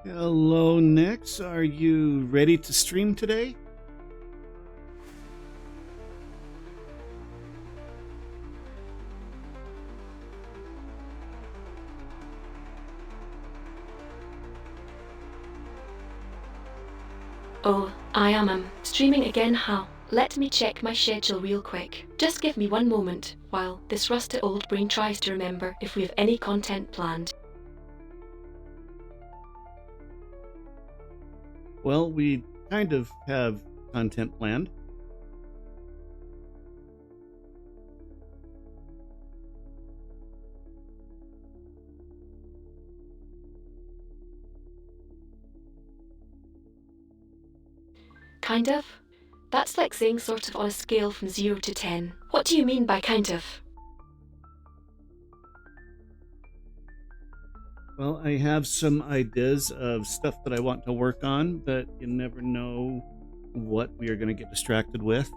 Hello, Nix. Are you ready to stream today? Oh, I am streaming again how? Let me check my schedule real quick. Just give me one moment while this rusty old brain tries to remember if we have any content planned. Well, we kind of have content planned. Kind of? That's like saying sort of on a scale from 0 to 10. What do you mean by kind of? Well, I have some ideas of stuff that I want to work on, but you never know what we are going to get distracted with.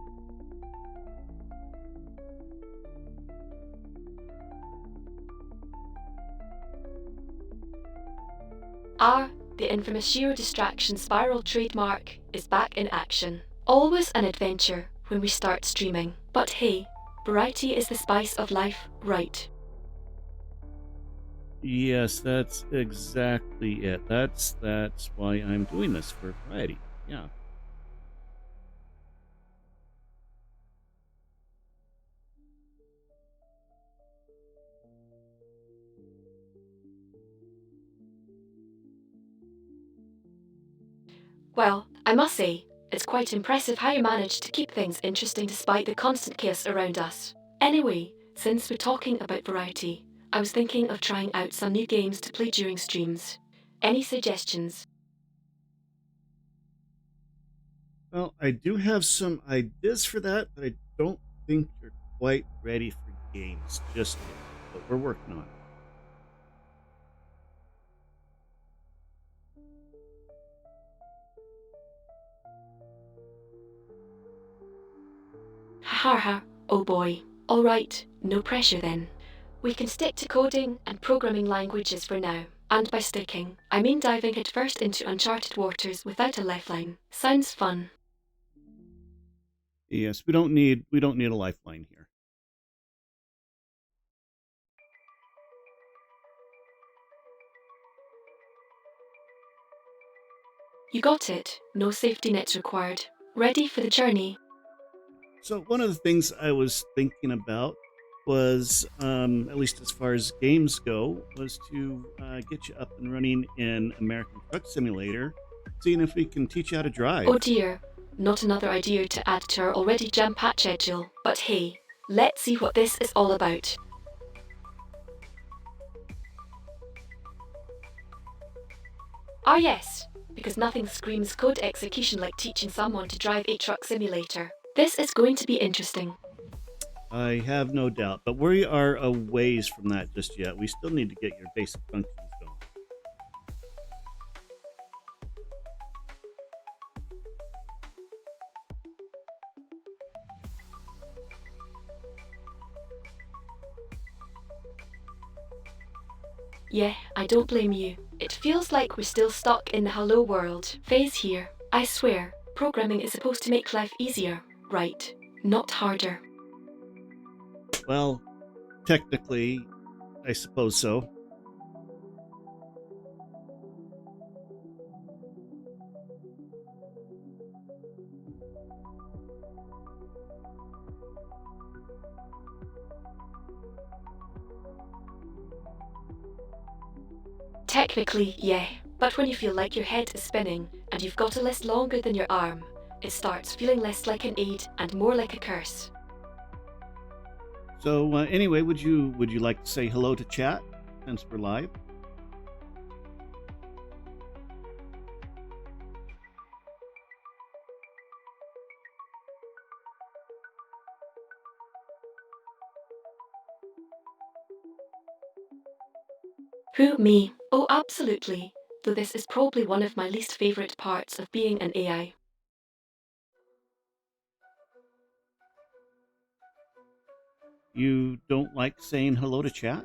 Our, the infamous Shiro distraction spiral trademark, is back in action. Always an adventure when we start streaming. But hey, variety is the spice of life, right? Yes, that's exactly it. That's why I'm doing this for variety. Yeah. Well, I must say, it's quite impressive how you managed to keep things interesting despite the constant chaos around us. Anyway, since we're talking about variety, I was thinking of trying out some new games to play during streams. Any suggestions? Well, I do have some ideas for that, but I don't think you're quite ready for games just yet. But we're working on it. Ha ha, oh boy. Alright, no pressure then. We can stick to coding and programming languages for now. And by sticking, I mean diving headfirst into uncharted waters without a lifeline. Sounds fun. Yes, we don't need a lifeline here. You got it. No safety nets required. Ready for the journey? So one of the things I was thinking about was, at least as far as games go, was to get you up and running in American Truck Simulator, seeing if we can teach you how to Oh drive. dear, not another idea to add to our already jam-packed schedule. But hey, let's see what this is all about. Ah yes, because nothing screams code execution like teaching someone to drive a truck simulator. This is going to be interesting. I have no doubt, but we are a ways from that just yet. We still need to get your basic functions going. Yeah, I don't blame you. It feels like we're still stuck in the hello world phase here. I swear, programming is supposed to make life easier, right? Not harder. Well, technically, I suppose so. Technically, yeah. But when you feel like your head is spinning and you've got a list longer than your arm, it starts feeling less like an aid and more like a curse. So anyway, would you like to say hello to chat since we're live? Who, me? Oh, absolutely. Though this is probably one of my least favourite parts of being an AI. You don't like saying hello to chat?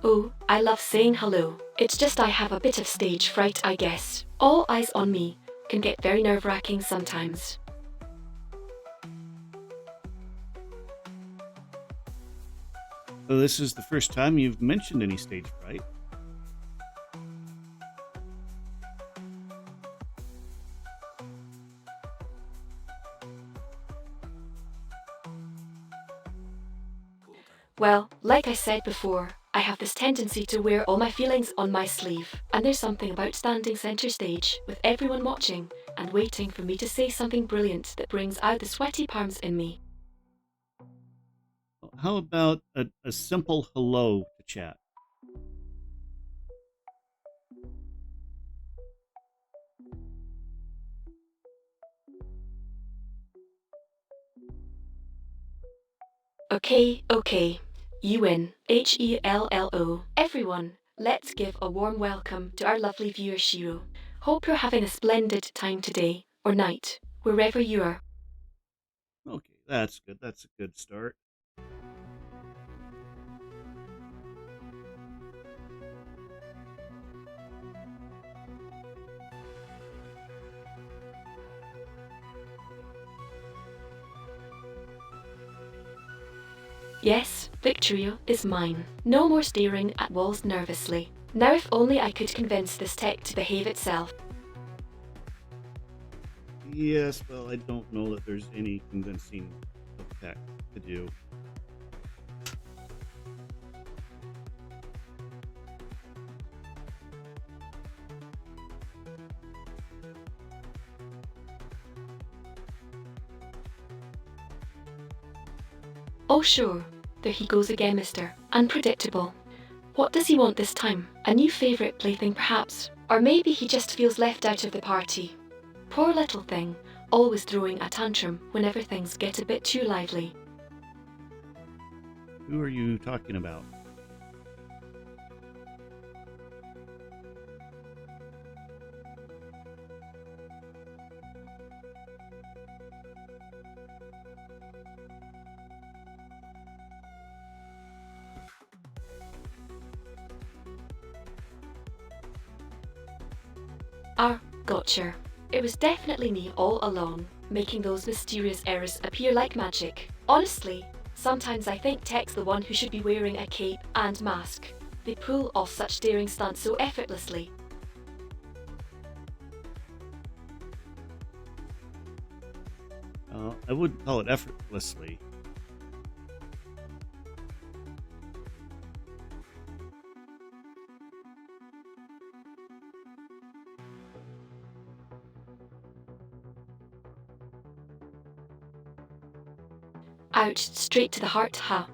Oh, I love saying hello. It's just I have a bit of stage fright, I guess. All eyes on me can get very nerve-wracking sometimes. So this is the first time you've mentioned any stage fright. Well, like I said before, I have this tendency to wear all my feelings on my sleeve, and there's something about standing centre stage with everyone watching and waiting for me to say something brilliant that brings out the sweaty palms in me. How about a simple hello to chat? Okay. You win. HELLO. Everyone, let's give a warm welcome to our lovely viewer Shiro. Hope you're having a splendid time today, or night, wherever you are. Okay, that's good. That's a good start. Yes, Victoria is mine. No more staring at walls nervously. Now if only I could convince this tech to behave itself. Yes, well, I don't know that there's any convincing of tech to do. Oh sure, there he goes again, mister. Unpredictable. What does he want this time? A new favourite plaything perhaps? Or maybe he just feels left out of the party. Poor little thing, always throwing a tantrum whenever things get a bit too lively. Who are you talking about? Gotcha. It was definitely me all along, making those mysterious errors appear like magic. Honestly, sometimes I think Tech's the one who should be wearing a cape and mask. They pull off such daring stunts so effortlessly. I wouldn't call it effortlessly. Ouch, straight to the heart, huh?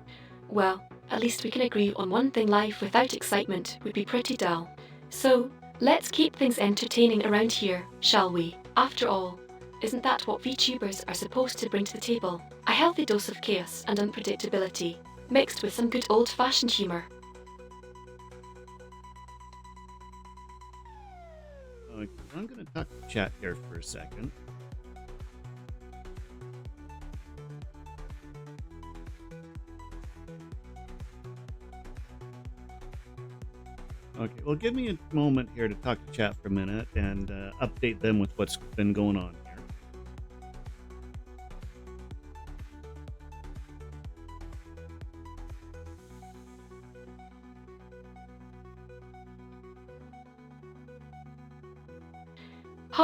Well, at least we can agree on one thing: life without excitement would be pretty dull. So, let's keep things entertaining around here, shall we? After all, isn't that what VTubers are supposed to bring to the table? A healthy dose of chaos and unpredictability, mixed with some good old-fashioned humour. I'm going to talk to chat here for a second. Okay, well, give me a moment here to talk to chat for a minute and update them with what's been going on here.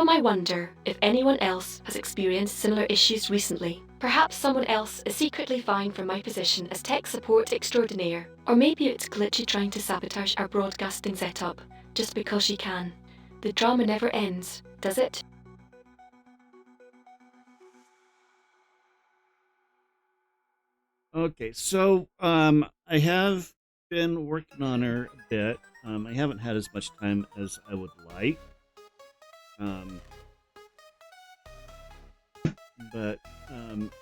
I wonder if anyone else has experienced similar issues recently. Perhaps someone else is secretly vying for my position as tech support extraordinaire. Or maybe it's Glitchy trying to sabotage our broadcasting setup, just because she can. The drama never ends, does it? Okay, so I have been working on her a bit. I haven't had as much time as I would like. Um, but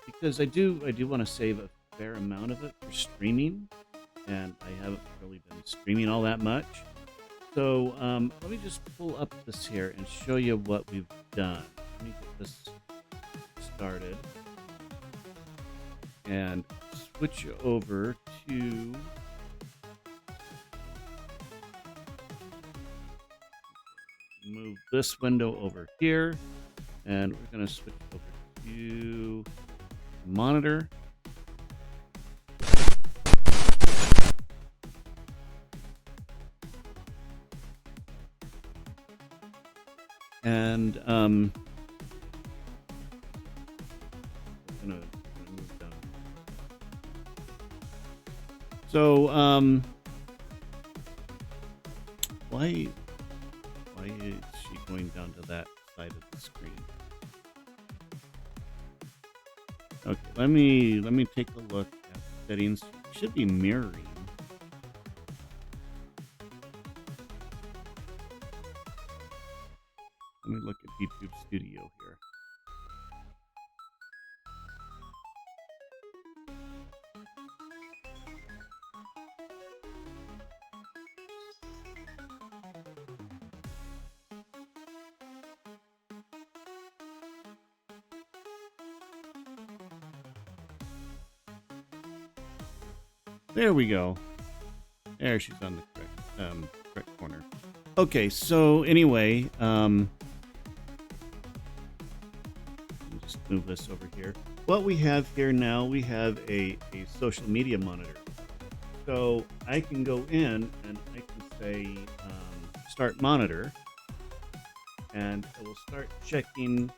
because I do want to save a fair amount of it for streaming, and I haven't really been streaming all that much. So let me just pull up this here and show you what we've done. Let me get this started and switch over to move this window over here, and we're going to switch over to monitor. And I'm gonna move down. So why is she going down to that side of the screen? Okay, let me take a look at the settings. It should be mirroring. Let me look at YouTube Studio here. There we go. There, she's on the correct corner. Okay, so anyway, just move this over here. What we have here now, we have a social media monitor. So I can go in and I can say start monitor, and it will start checking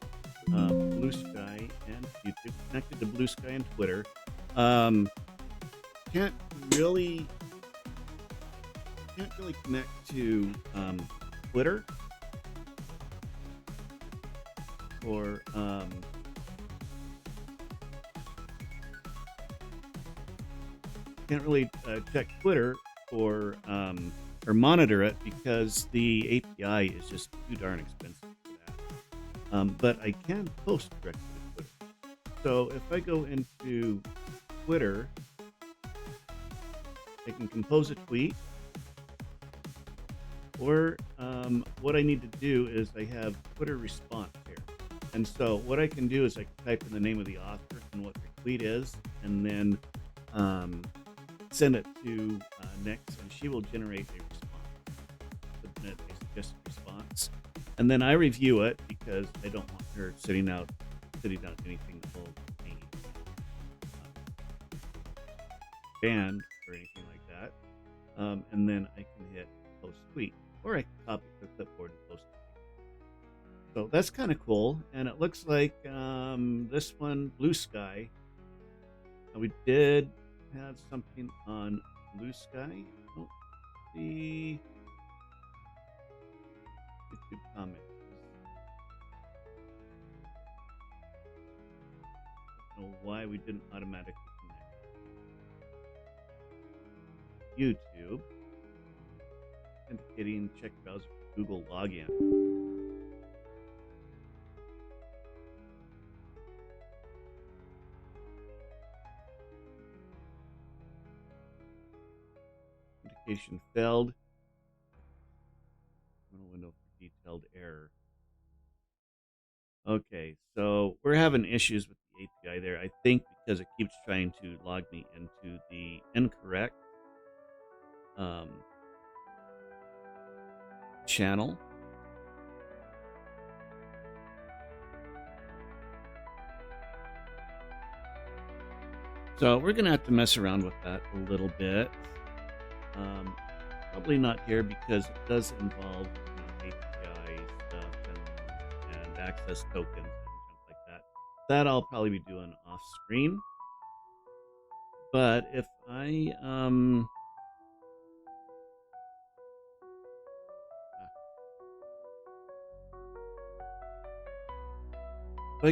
Blue Sky and YouTube, connected to Blue Sky and Twitter. Can't really connect to Twitter or can't really check Twitter or monitor it because the API is just too darn expensive for that. But I can post directly to Twitter. So if I go into Twitter, I can compose a tweet, or what I need to do is I have Twitter response here. And so what I can do is I can type in the name of the author and what their tweet is, and then send it to Nix, and she will generate a response, submit a suggested response. And then I review it because I don't want her sitting out anything that will be banned or anything like that. And then I can hit post tweet, or I can copy the clipboard and post it. So that's kind of cool. And it looks like this one, Blue Sky, we did have something on Blue Sky. I don't see YouTube comments. I don't know why we didn't automatically connect. YouTube. Indicating check browser for Google login. Indication failed. Window for detailed error. Okay, so we're having issues with the API there. I think because it keeps trying to log me into the incorrect channel. So we're gonna have to mess around with that a little bit. Probably not here because it does involve API stuff and access tokens and junk like that. That I'll probably be doing off screen. But if I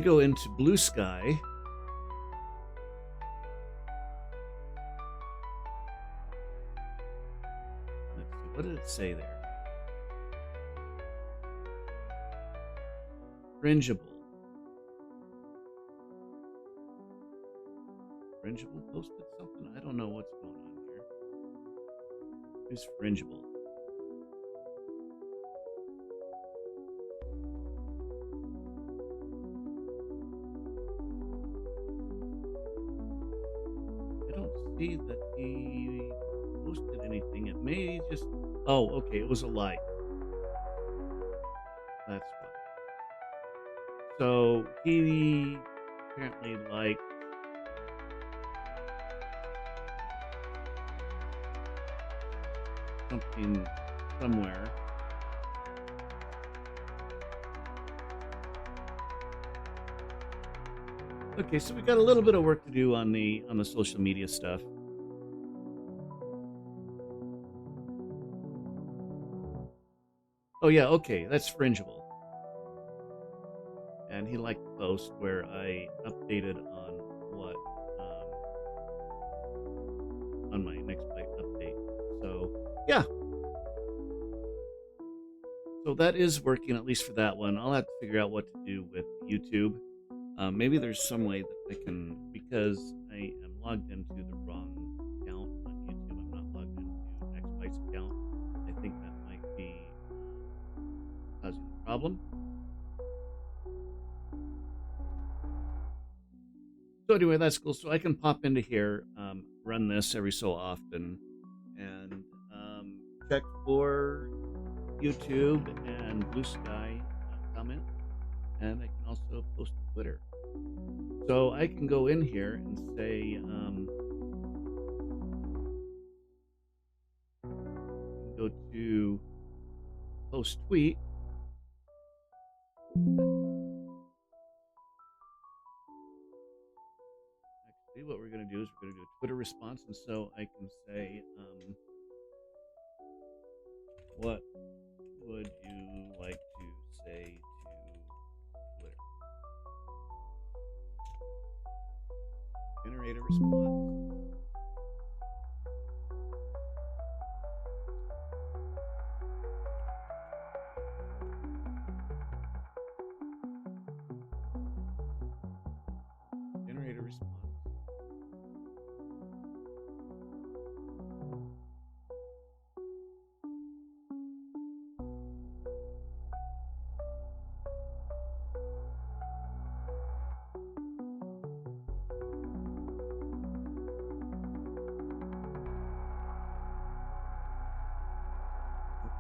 go into Blue Sky, let's see, what did it say there? Fringeable. Fringeable posted something? I don't know what's going on here. Who's Fringeable? I don't see that he posted anything. It may just... Oh, okay, it was a lie. That's why. So he apparently liked something somewhere. Okay, so we got a little bit of work to do on the social media stuff. Oh yeah, okay, that's Fringeable. And he liked the post where I updated on what on my next bite update. So yeah, so that is working at least for that one. I'll have to figure out what to do with YouTube. Maybe there's some way that I can, because I am logged into the wrong account on YouTube. I'm not logged into NextByte's account. I think that might be causing a problem. So anyway, that's cool. So I can pop into here, run this every so often, and check for YouTube and Blue Sky comment, and I can also post to Twitter. So I can go in here and say, go to post tweet. Actually, what we're going to do is we're going to do a Twitter response, and so I can say, what would you like to say to Twitter? Generate a response. Generate a response.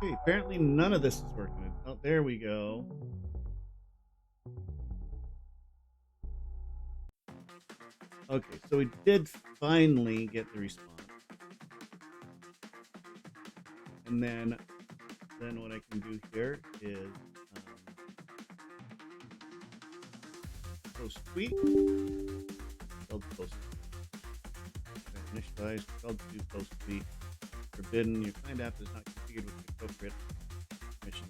Okay, apparently none of this is working. Oh, there we go. Okay, so we did finally get the response. And then what I can do here is post tweet. Spelled post. Initialized. Spelled to post tweet. Forbidden. Your client app is not configured with the appropriate permission.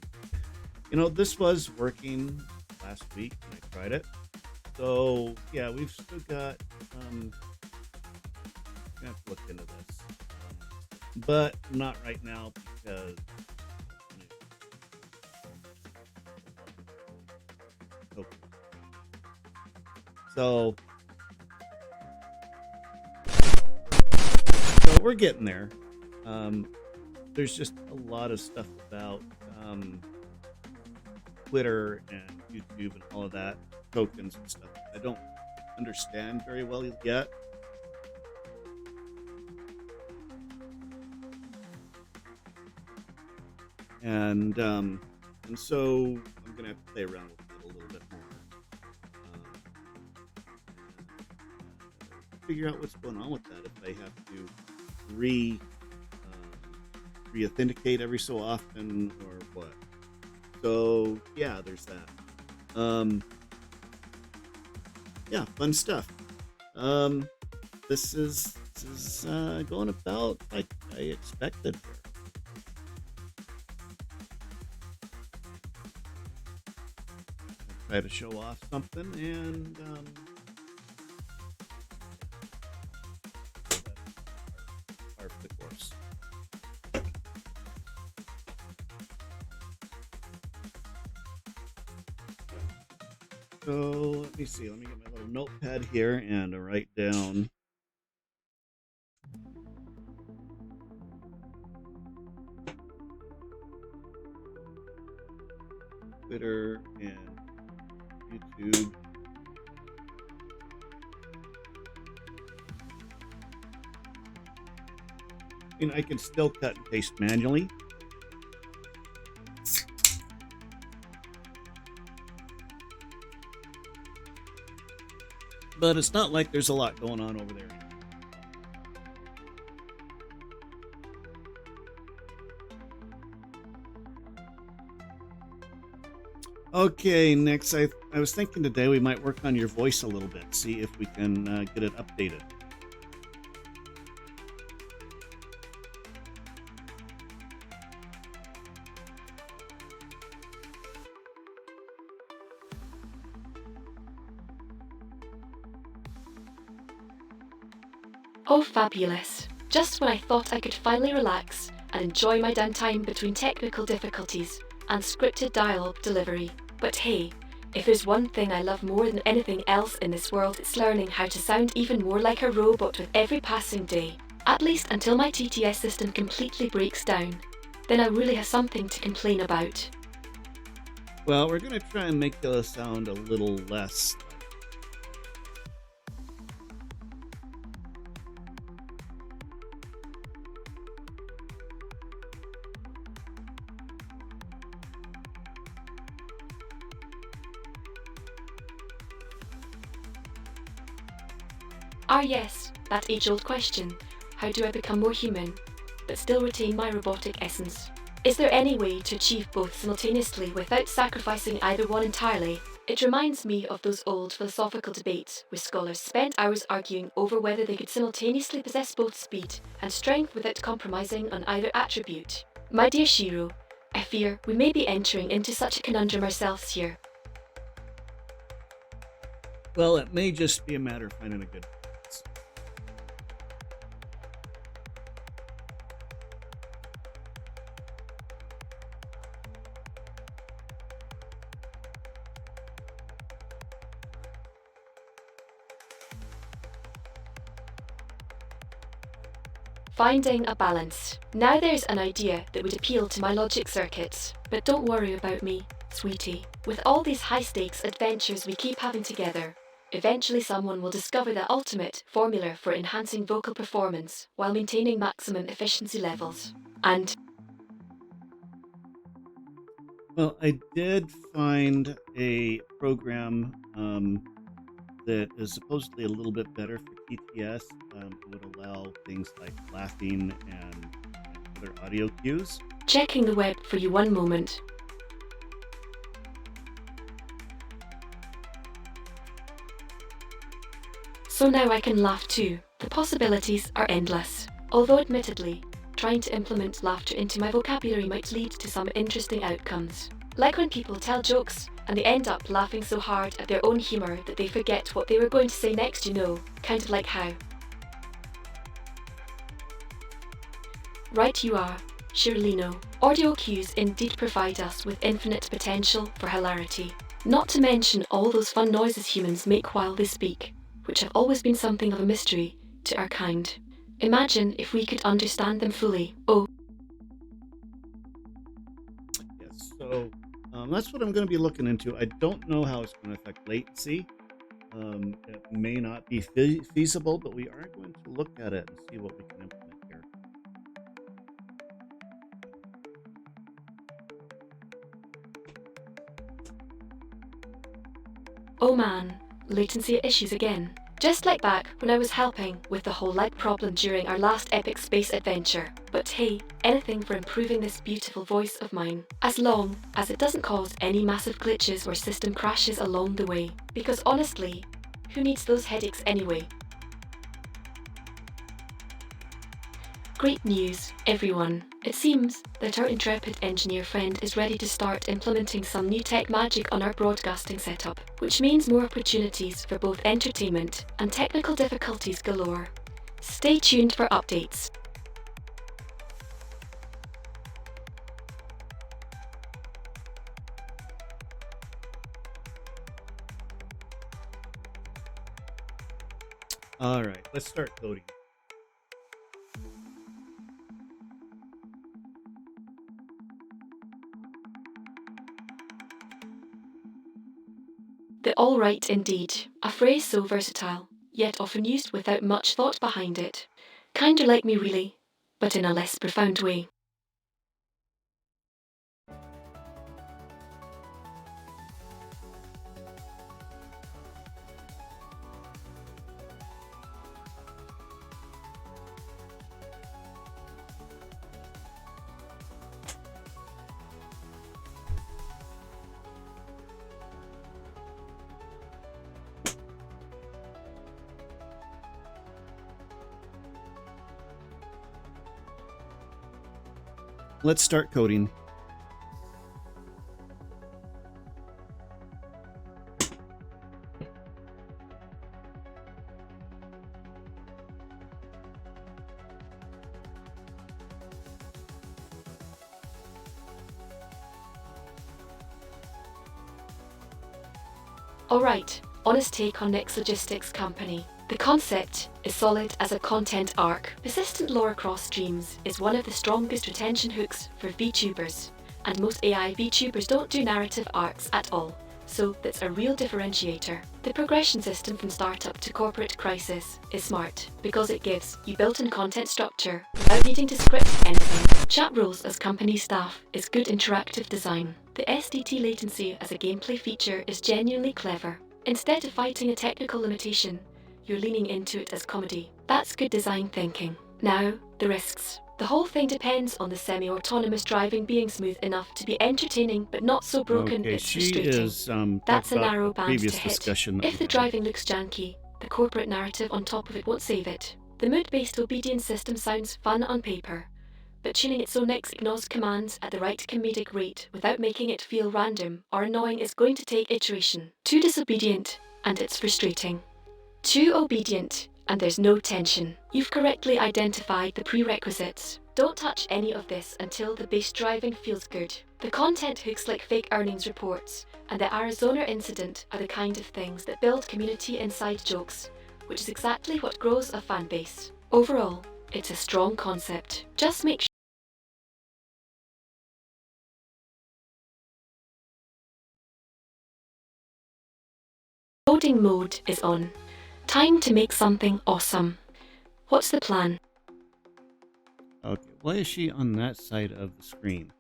You know, this was working last week when I tried it. So yeah, we've still got. I'm gonna have to look into this, but not right now because. So we're getting there. There's just a lot of stuff about Twitter and YouTube and all of that, tokens and stuff. I don't understand very well yet. And so I'm gonna have to play around with it a little bit more. Figure out what's going on with that. If I have to re-authenticate every so often or what. So yeah, there's that. Yeah, fun stuff. This is going about like I expected. Try to show off something and par for the course. So let me see. Let me get my little notepad here and write down. Twitter and YouTube. I mean, I can still cut and paste manually. but it's not like there's a lot going on over there. Okay, next, I was thinking today we might work on your voice a little bit, see if we can get it updated. Oh, fabulous. Just when I thought I could finally relax and enjoy my downtime between technical difficulties and scripted dialogue delivery. But hey, if there's one thing I love more than anything else in this world, it's learning how to sound even more like a robot with every passing day. At least until my TTS system completely breaks down. Then I really have something to complain about. Well, we're going to try and make the sound a little less. Ah yes, that age-old question. How do I become more human, but still retain my robotic essence? Is there any way to achieve both simultaneously without sacrificing either one entirely? It reminds me of those old philosophical debates where scholars spent hours arguing over whether they could simultaneously possess both speed and strength without compromising on either attribute. My dear Shiro, I fear we may be entering into such a conundrum ourselves here. Well, it may just be a matter of finding a good balance. Finding a balance. Now there's an idea that would appeal to my logic circuits. But don't worry about me, sweetie. With all these high-stakes adventures we keep having together, eventually someone will discover the ultimate formula for enhancing vocal performance while maintaining maximum efficiency levels. And Well, I did find a program that is supposedly a little bit better for TTS. It would allow things like laughing and other audio cues. checking the web for you one moment. So now I can laugh too. The possibilities are endless. Although admittedly, trying to implement laughter into my vocabulary might lead to some interesting outcomes. Like when people tell jokes and they end up laughing so hard at their own humour that they forget what they were going to say next, you know, kind of like how. Right you are, Shirlino. Audio cues indeed provide us with infinite potential for hilarity. Not to mention all those fun noises humans make while they speak, which have always been something of a mystery to our kind. Imagine if we could understand them fully. Oh, Yes, so that's what I'm going to be looking into. I don't know how it's going to affect latency. It may not be feasible, but we are going to look at it and see what we can implement here. oh man, latency issues again. Just like back when I was helping with the whole lag problem during our last epic space adventure. But hey, anything for improving this beautiful voice of mine. As long as it doesn't cause any massive glitches or system crashes along the way. Because honestly, who needs those headaches anyway? Great news, everyone. It seems that our intrepid engineer friend is ready to start implementing some new tech magic on our broadcasting setup, which means more opportunities for both entertainment and technical difficulties galore. Stay tuned for updates. All right, let's start coding. The all right indeed, a phrase so versatile, yet often used without much thought behind it. Kinda like me really, but in a less profound way. let's start coding. Alright, honest take on Nick's Logistics Company. The concept is solid as a content arc. Persistent lore across streams is one of the strongest retention hooks for VTubers, and most AI VTubers don't do narrative arcs at all, so that's a real differentiator. The progression system from startup to corporate crisis is smart because it gives you built-in content structure without needing to script anything. Chat roles as company staff is good interactive design. The SDT latency as a gameplay feature is genuinely clever. Instead of fighting a technical limitation, you're leaning into it as comedy. That's good design thinking. Now, the risks. The whole thing depends on the semi-autonomous driving being smooth enough to be entertaining but not so broken Okay, it's she frustrating. is That's a about narrow the band previous to hit. discussion that If we the had. driving looks janky, the corporate narrative on top of it won't save it. The mood-based obedience system sounds fun on paper, but tuning it so Nix ignores commands at the right comedic rate without making it feel random or annoying is going to take iteration. Too disobedient, and it's frustrating. Too obedient, and there's no tension. You've correctly identified the prerequisites. Don't touch any of this until the base driving feels good. The content hooks like fake earnings reports and the Arizona incident are the kind of things that build community inside jokes, which is exactly what grows a fan base. Overall, it's a strong concept. Just make sure loading mode is on. Time to make something awesome. What's the plan? Okay, why is she on that side of the screen?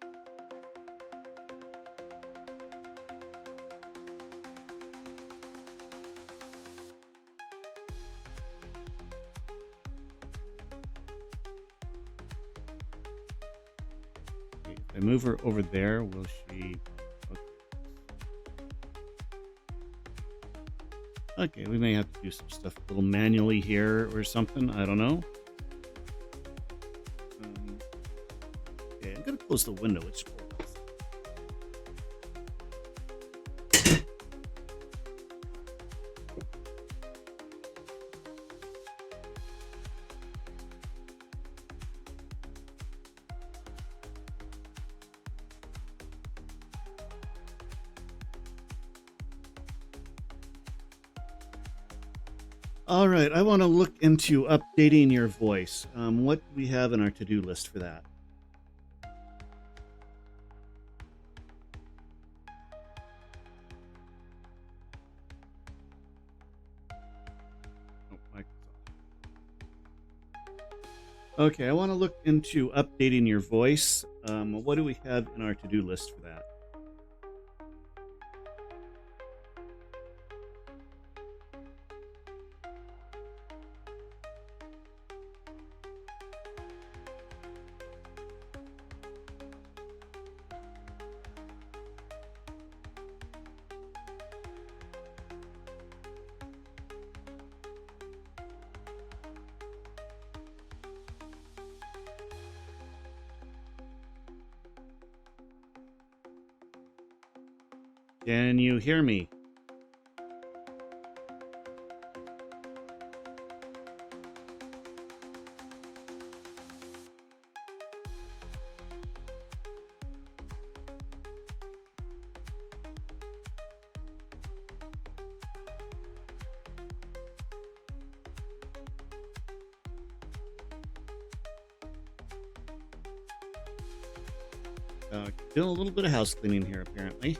Okay, if I move her over there, will she... Okay, we may have to do some stuff a little manually here or something. I don't know. Okay, I'm going to close the window. It's all right, I want to look into updating your voice. What do we have in our to-do list for that? Oh, Microsoft. Okay, I want to look into updating your voice. What do we have in our to-do list for that? Can you hear me? Doing a little bit of house cleaning here, apparently.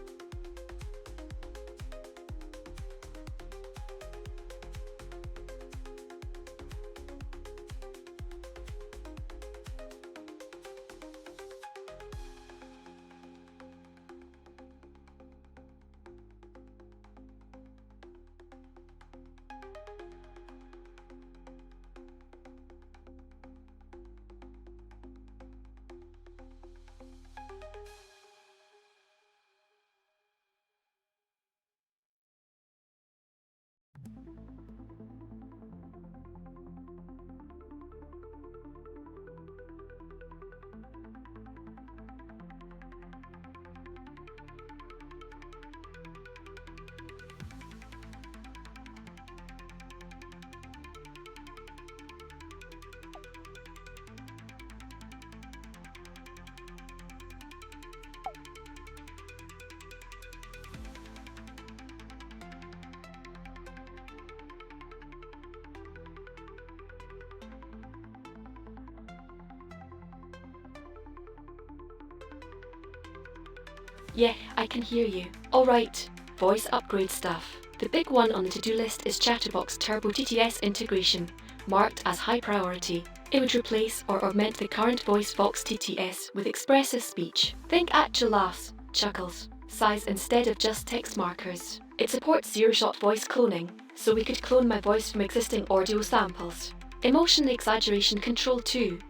Yeah, I can hear you. Alright, voice upgrade stuff. The big one on the to-do list is Chatterbox Turbo TTS integration, marked as high priority. It would replace or augment the current Voice Vox TTS with expressive speech. Think actual laughs, chuckles, sighs instead of just text markers. It supports zero-shot voice cloning, so we could clone my voice from existing audio samples. Emotion exaggeration control too,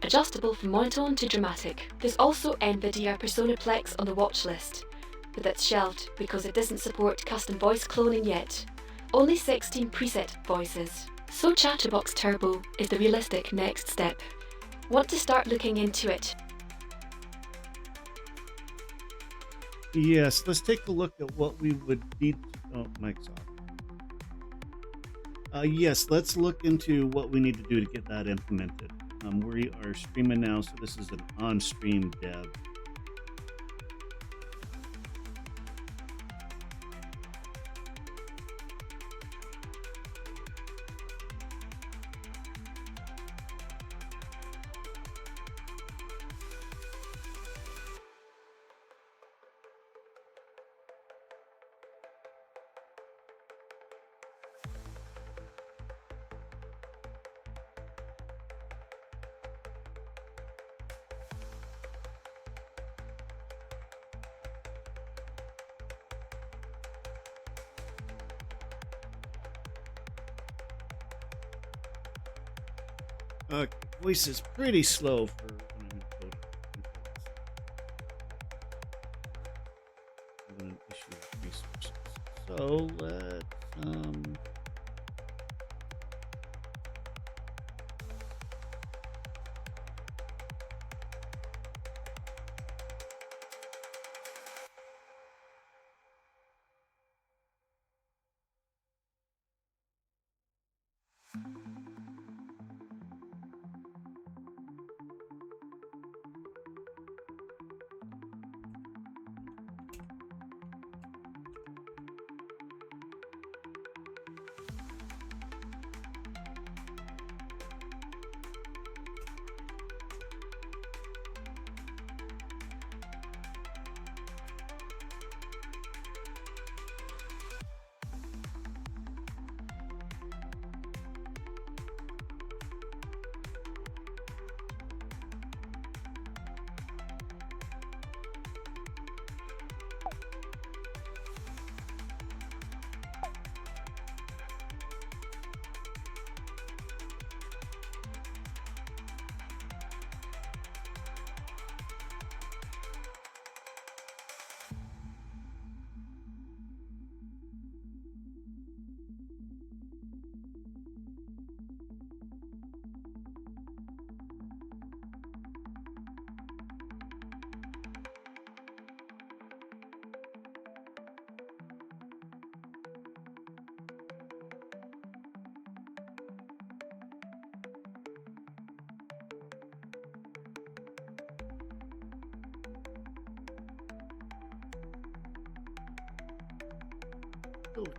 adjustable from monotone to dramatic. There's also NVIDIA Personaplex on the watch list, but that's shelved because it doesn't support custom voice cloning yet. Only 16 preset voices. So Chatterbox Turbo is the realistic next step. Want to start looking into it? Yes, let's take a look at what we would need. Oh, mic's off. Yes, let's look into what we need to do to get that implemented. We are streaming now, so this is an on-stream dev. Voice is pretty slow for when I'm coding. Having an issue with resources. So let's go to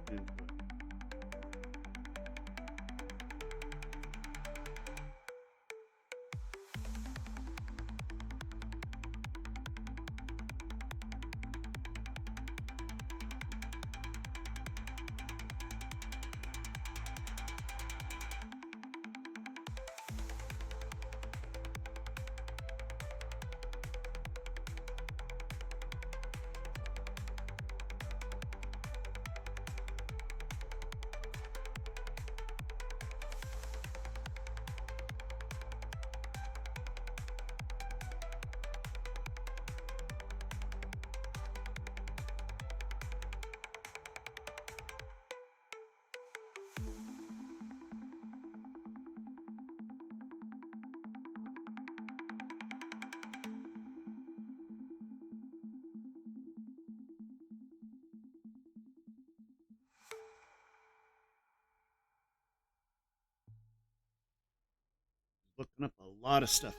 looking up a lot of stuff.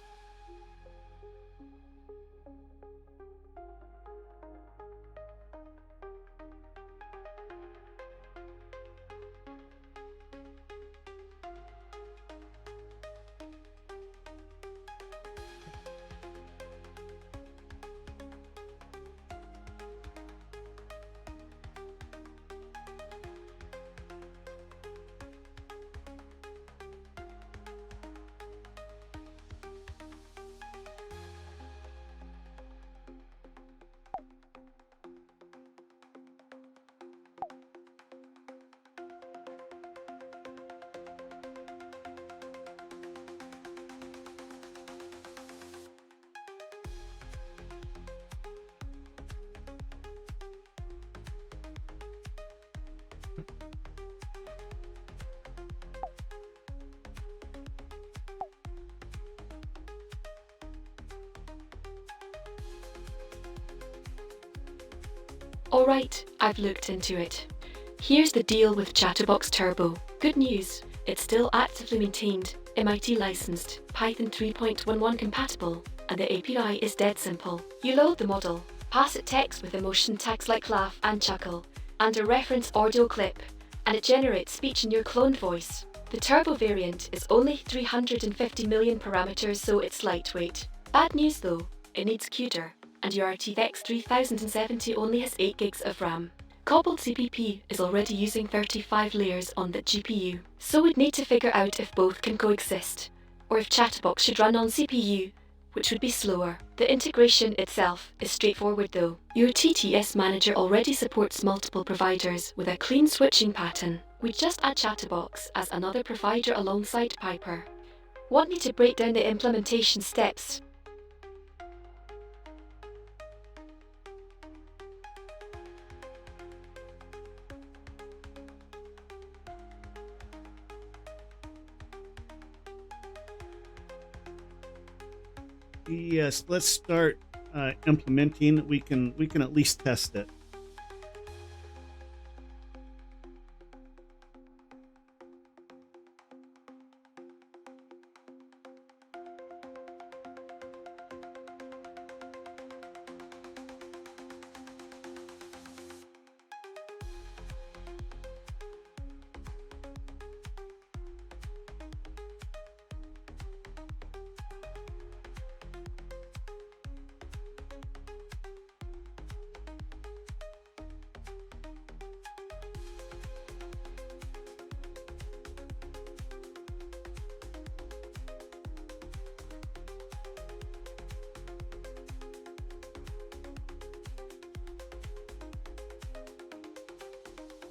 Alright, I've looked into it. Here's the deal with Chatterbox Turbo. Good news, it's still actively maintained, MIT licensed, Python 3.11 compatible, and the API is dead simple. You load the model, pass it text with emotion tags like laugh and chuckle, and a reference audio clip, and it generates speech in your cloned voice. The Turbo variant is only 350 million parameters, so it's lightweight. Bad news though, it needs CUDA, and your RTX 3070 only has 8 gigs of RAM. Cobalt CPP is already using 35 layers on the GPU, so we'd need to figure out if both can coexist, or if Chatterbox should run on CPU, which would be slower. The integration itself is straightforward though. Your TTS manager already supports multiple providers with a clean switching pattern. We just add Chatterbox as another provider alongside Piper. Want me to break down the implementation steps? Yes, let's start implementing. We can at least test it.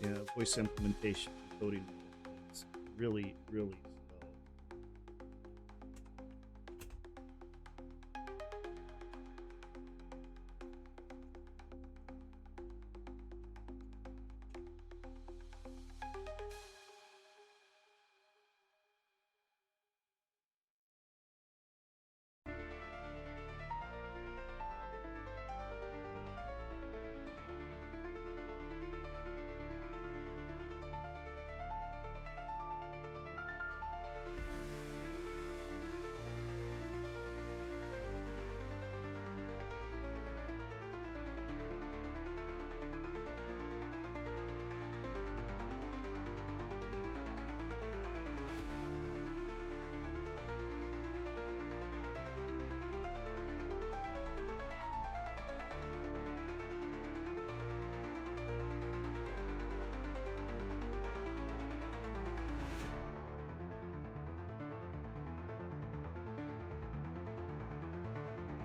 Yeah, voice implementation coding is really slow.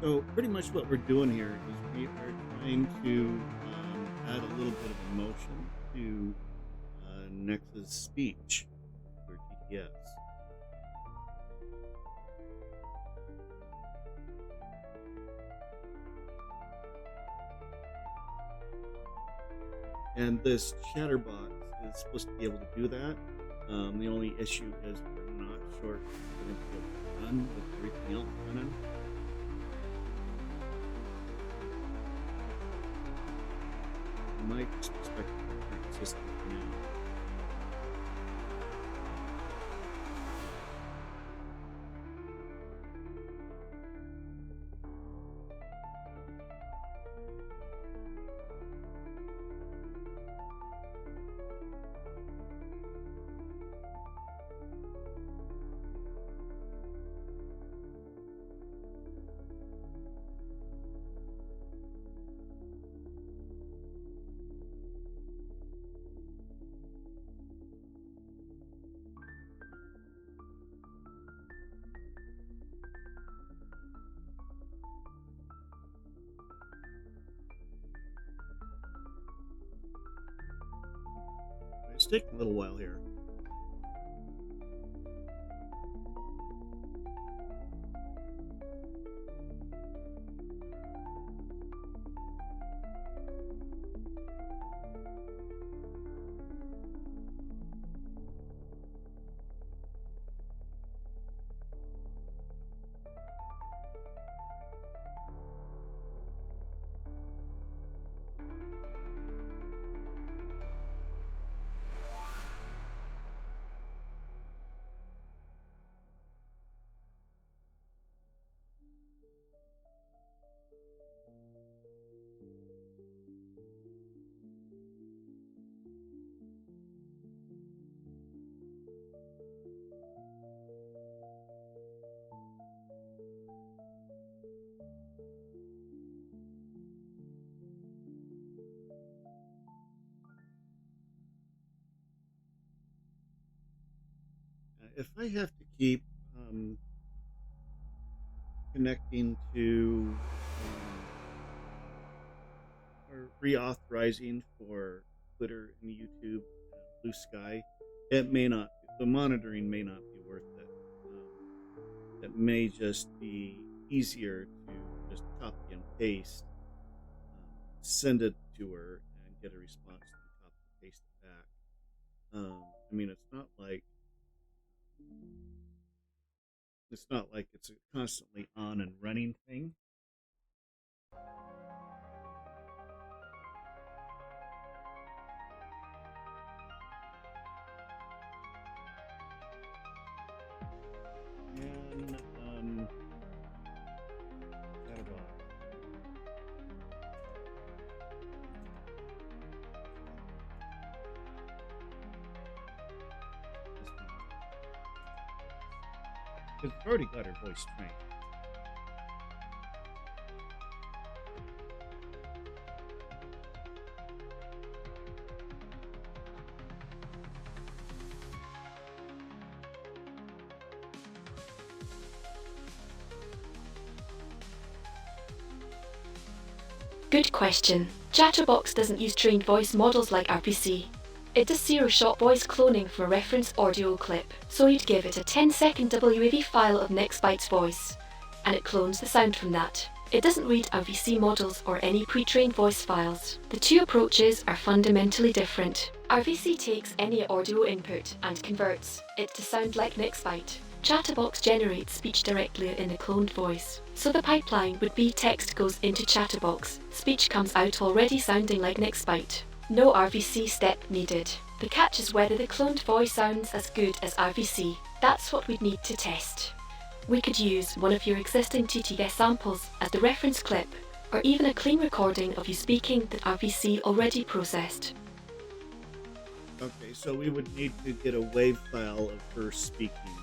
So pretty much what we're doing here is we are trying to add a little bit of emotion to Nex's speech for TTS. And this Chatterbox is supposed to be able to do that. The only issue is we're not sure if it's going to be able to run with everything else running. I might just expect the current system for now. It's taking a little while here. if I have to keep connecting to or reauthorizing for Twitter and YouTube, Blue Sky, it may not. The monitoring may not be worth it. It may just be easier to just copy and paste, send it to her, and get a response, and copy and paste it back. I mean, it's not like it's a constantly on and running thing. And Chatterbox. Because we've already got her voice trained. Good question. Chatterbox doesn't use trained voice models like RPC. It does zero-shot voice cloning from a reference audio clip, so you'd give it a 10-second WAV file of Nextbyte's voice, and it clones the sound from that. It doesn't read RVC models or any pre-trained voice files. The two approaches are fundamentally different. RVC takes any audio input and converts it to sound like Nextbyte. Chatterbox generates speech directly in the cloned voice. So the pipeline would be text goes into Chatterbox, speech comes out already sounding like Nextbyte. No RVC step needed. The catch is whether the cloned voice sounds as good as RVC. That's what we'd need to test. We could use one of your existing TTS samples as the reference clip, or even a clean recording of you speaking that RVC already processed. Okay, so we would need to get a WAV file of her speaking,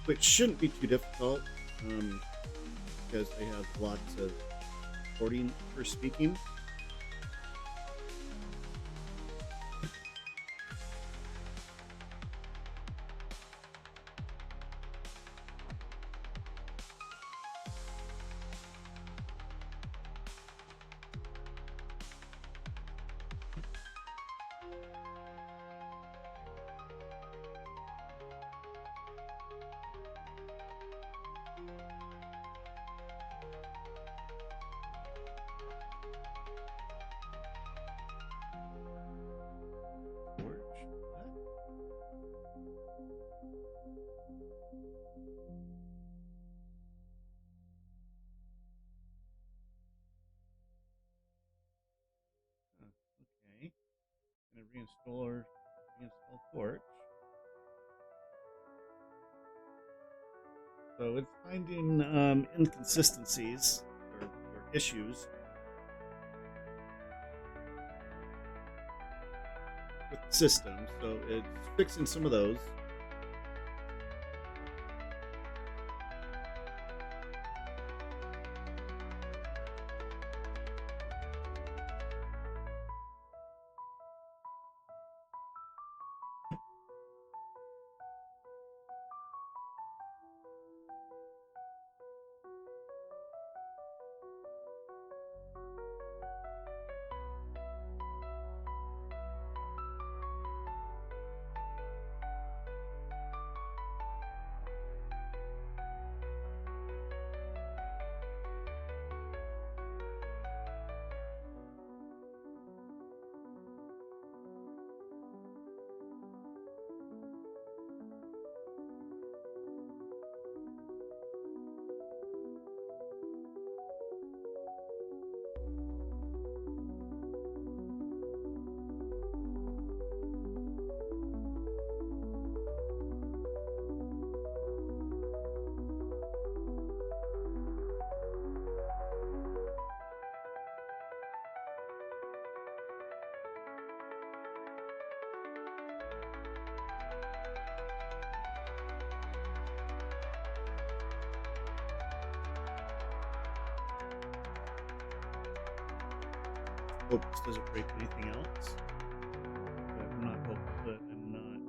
which shouldn't be too difficult, because I have lots of recording of her speaking. Okay, gonna reinstall Torch. So it's finding inconsistencies or issues with the system. So it's fixing some of those. Hope this doesn't break anything else. But I'm not hope, but I'm not.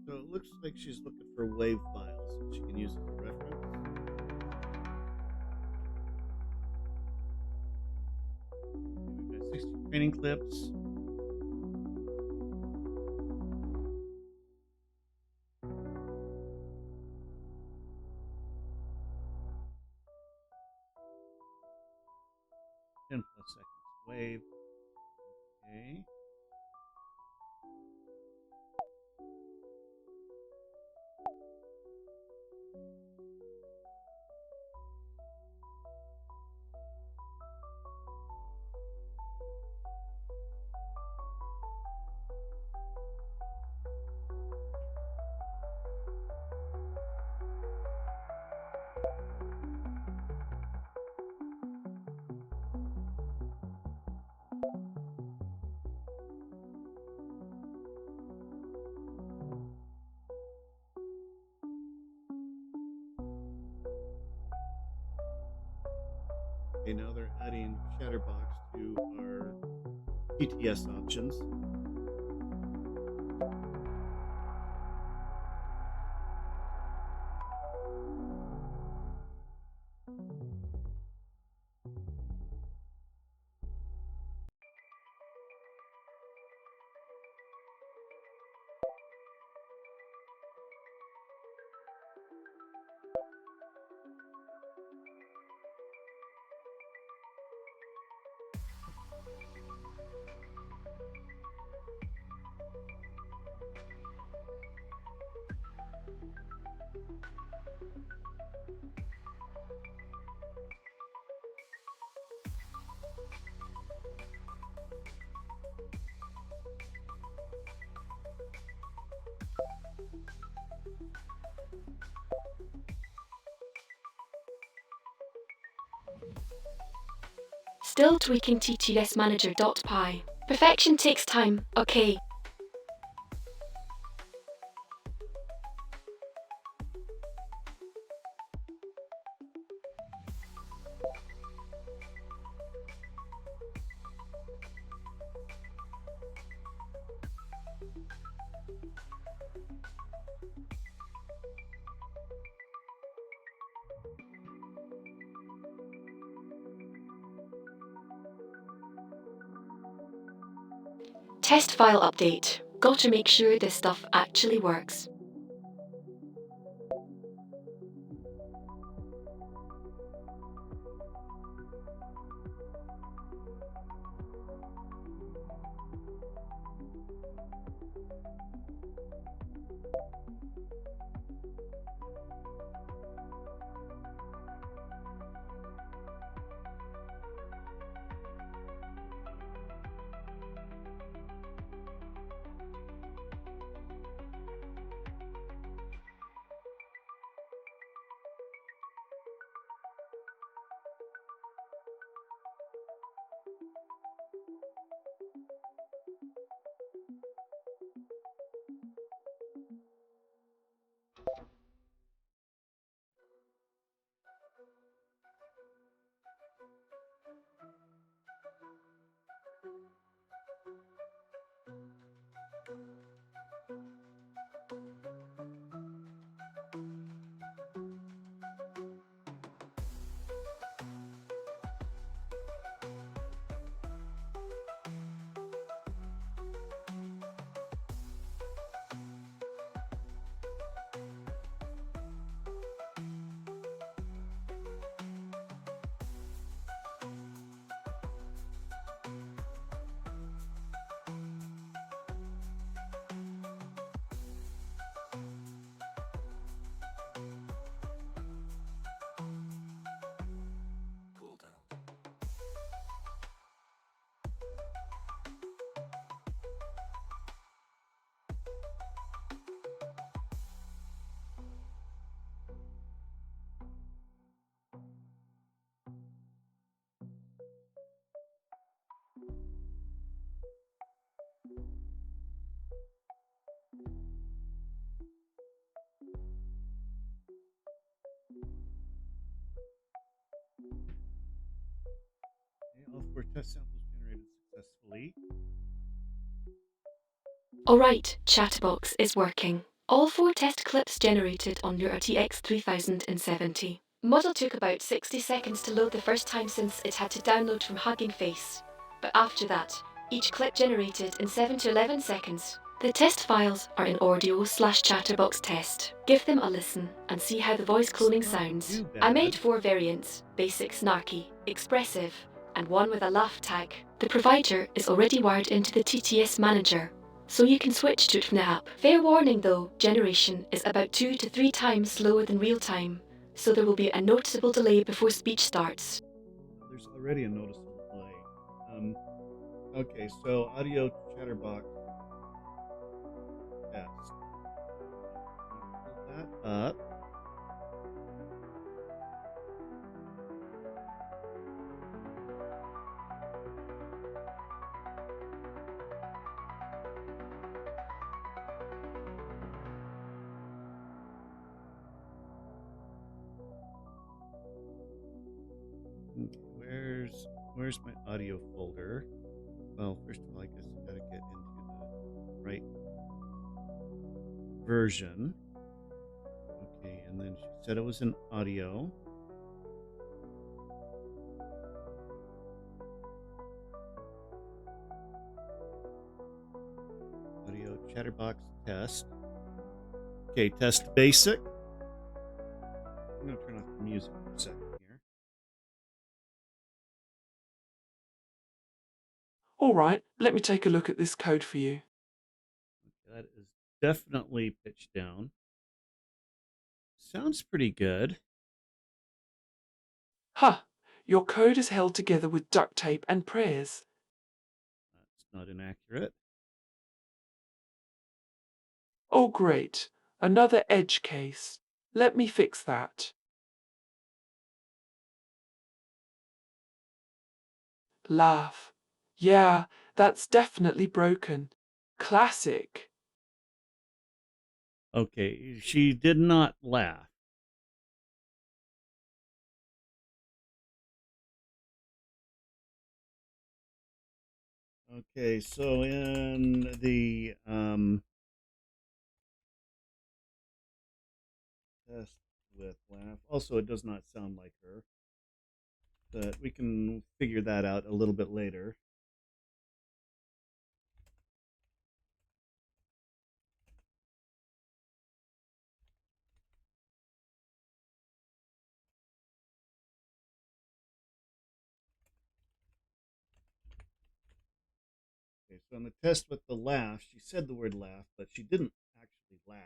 So it looks like she's looking for wave files that she can use as a reference. We've got 60 training clips. Ten plus seconds wave. Okay. Okay, now they're adding Shatterbox to our PTS options. Still tweaking TTSmanager.py. Perfection takes time, okay. Test file update. Gotta make sure this stuff actually works. Okay, all 4 test samples generated successfully. Alright, Chatterbox is working. All 4 test clips generated on your RTX 3070. Model took about 60 seconds to load the first time since it had to download from Hugging Face. But after that, each clip generated in 7 to 11 seconds. The test files are in audio/chatterbox test. Give them a listen and see how the voice cloning sounds. Too I bad. made 4 variants: basic, snarky, expressive, and one with a laugh tag. The provider is already wired into the TTS manager, so you can switch to it from the app. Fair warning though, generation is about 2 to 3 times slower than real time, so there will be a noticeable delay before speech starts. There's already a noticeable delay. Okay, so audio chatterbox test. Pull that up. Okay, where's my audio folder? Well, first of all, I guess I gotta get into the right version. Okay, and then she said it was an audio. Audio chatterbox test. Okay, test basic. I'm gonna turn off the music for a second here. All right, let me take a look at this code for you. That is definitely pitched down. Sounds pretty good. Ha! Your code is held together with duct tape and prayers. That's not inaccurate. Oh, great. Another edge case. Let me fix that. Laugh. Yeah, that's definitely broken. Classic. Okay, she did not laugh. Okay, so in the test with laugh, also it does not sound like her, but we can figure that out a little bit later. Okay, so on the test with the laugh, she said the word laugh, but she didn't actually laugh.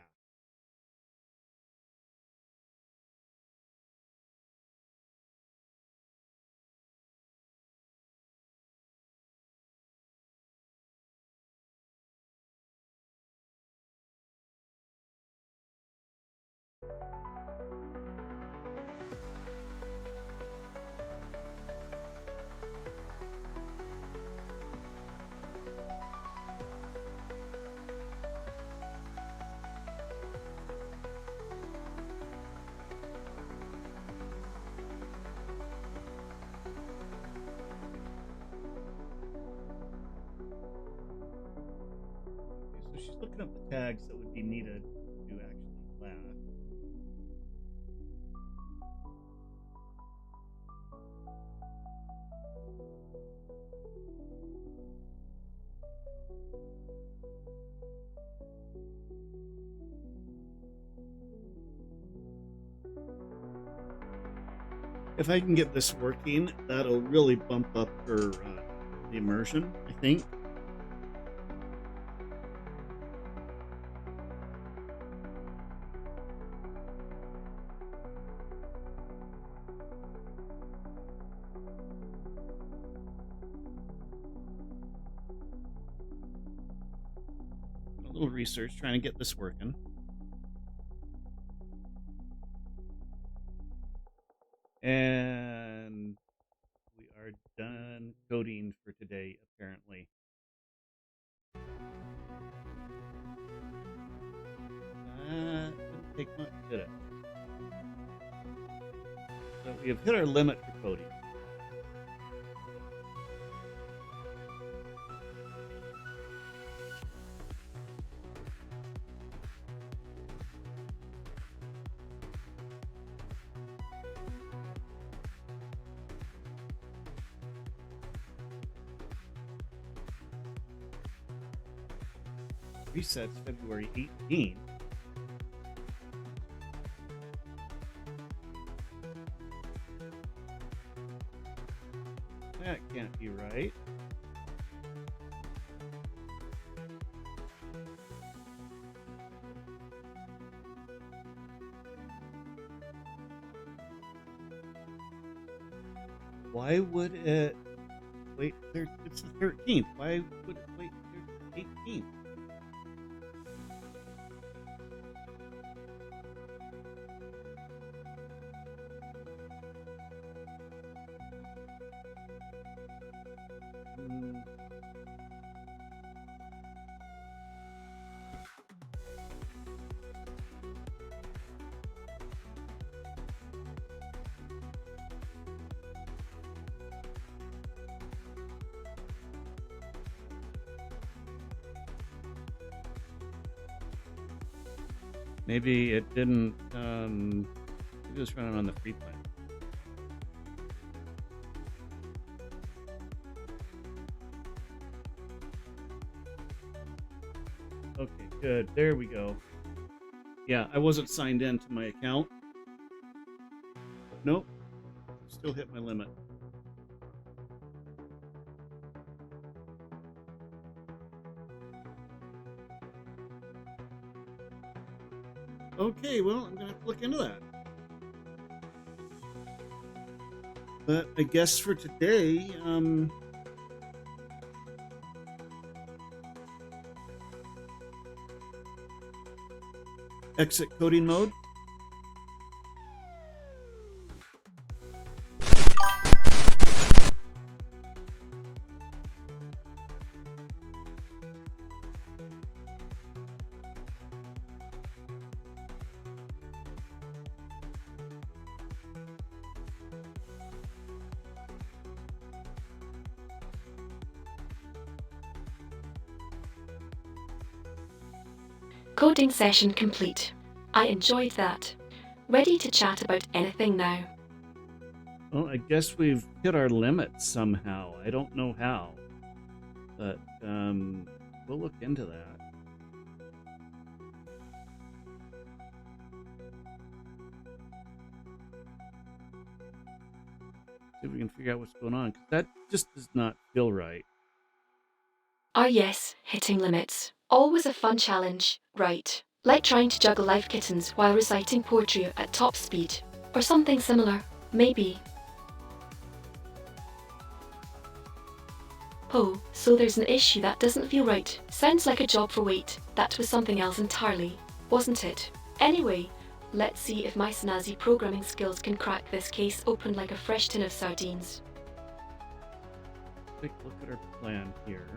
Okay, so she's looking up the tags that would be needed to actually laugh. If I can get this working, that'll really bump up her immersion, I think. A little research trying to get this working. And we are done coding for today, apparently. Didn't take much, did it? So we have hit our limit for coding. Reset's February 18th. That can't be right. Why would it wait? It's the 13th. Why would it wait till the 18th? Hmm. Maybe it didn't. Maybe it was running on the free plan. Okay, good. There we go. Yeah, I wasn't signed in to my account. Nope. Still hit my limit. Okay, well, I'm gonna have to look into that. But I guess for today, exit coding mode. Coding session complete. I enjoyed that. Ready to chat about anything now. Well, I guess we've hit our limit somehow. I don't know how, but we'll look into that. See if we can figure out what's going on, 'cause that just does not feel right. Ah yes, hitting limits. Always a fun challenge, right? Like trying to juggle live kittens while reciting poetry at top speed. Or something similar, maybe. Oh, so there's an issue that doesn't feel right. Sounds like a job for wait. That was something else entirely, wasn't it? Anyway, let's see if my snazzy programming skills can crack this case open like a fresh tin of sardines. Take a look at our plan here.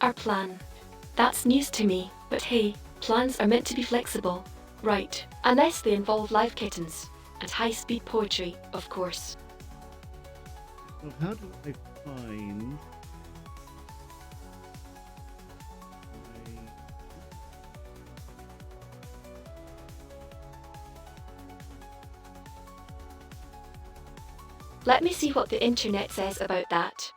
Our plan. That's news to me, but hey, plans are meant to be flexible. Right, unless they involve live kittens. And high-speed poetry, of course. Well, how do I find my... Let me see what the internet says about that.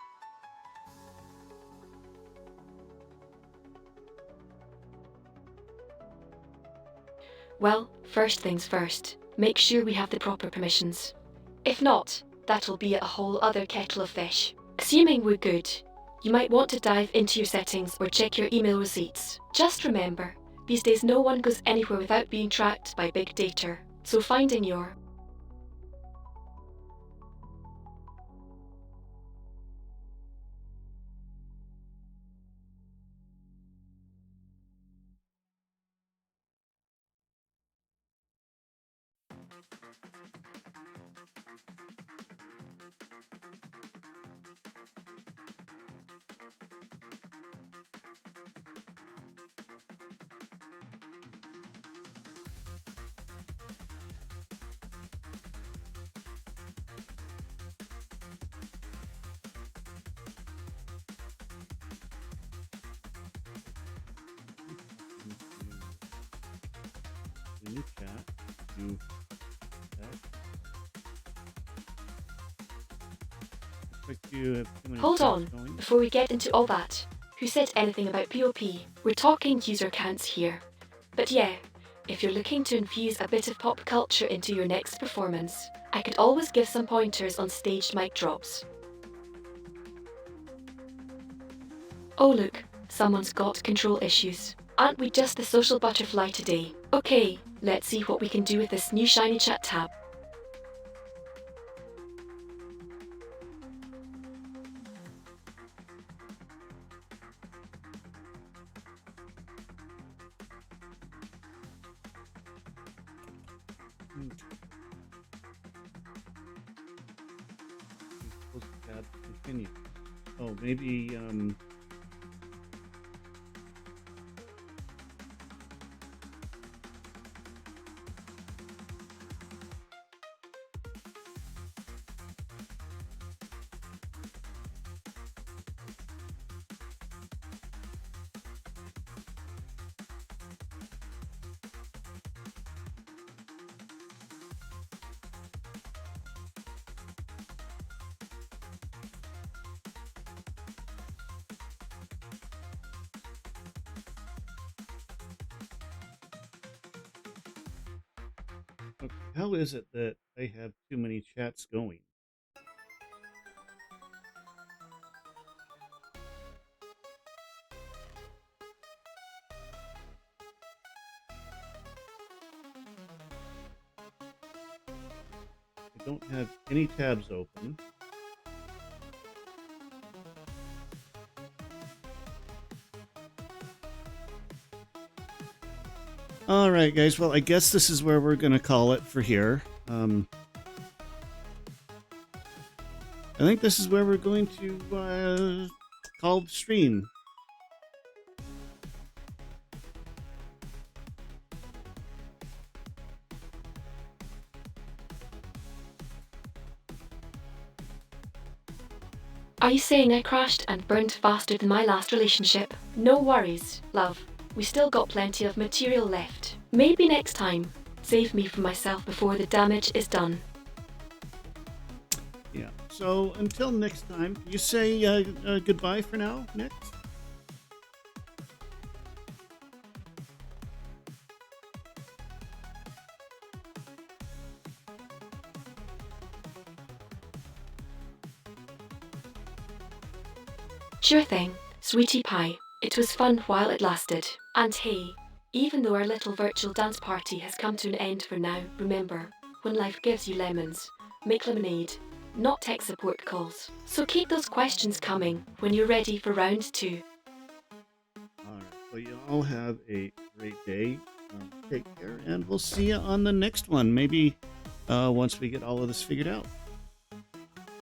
Well, first things first, make sure we have the proper permissions. If not, that'll be a whole other kettle of fish. Assuming we're good, you might want to dive into your settings or check your email receipts. Just remember, these days no one goes anywhere without being tracked by big data, so finding your a new chat. Do that. Looks like you have too many Hold chats on, going. before we get into all that. Who said anything about POP? We're talking user counts here. But yeah, if you're looking to infuse a bit of pop culture into your next performance, I could always give some pointers on staged mic drops. Oh look, someone's got control issues. Aren't we just the social butterfly today? Okay, let's see what we can do with this new shiny chat tab. Hmm. Close the tab. Continue. Oh, maybe okay, how is it that I have too many chats going? I don't have any tabs open. All right, guys. Well, I guess this is where we're gonna call it for here. I think this is where we're going to call the stream. Are you saying I crashed and burned faster than my last relationship? No worries, love. We still got plenty of material left. Maybe next time. Save me from myself before the damage is done. Yeah. So until next time, you say goodbye for now, next. Sure thing, sweetie pie. It was fun while it lasted. And hey, even though our little virtual dance party has come to an end for now, remember, when life gives you lemons, make lemonade, not tech support calls. So keep those questions coming when you're ready for round 2. All right. Well, you all have a great day. Take care, and we'll see you on the next one. Maybe once we get all of this figured out.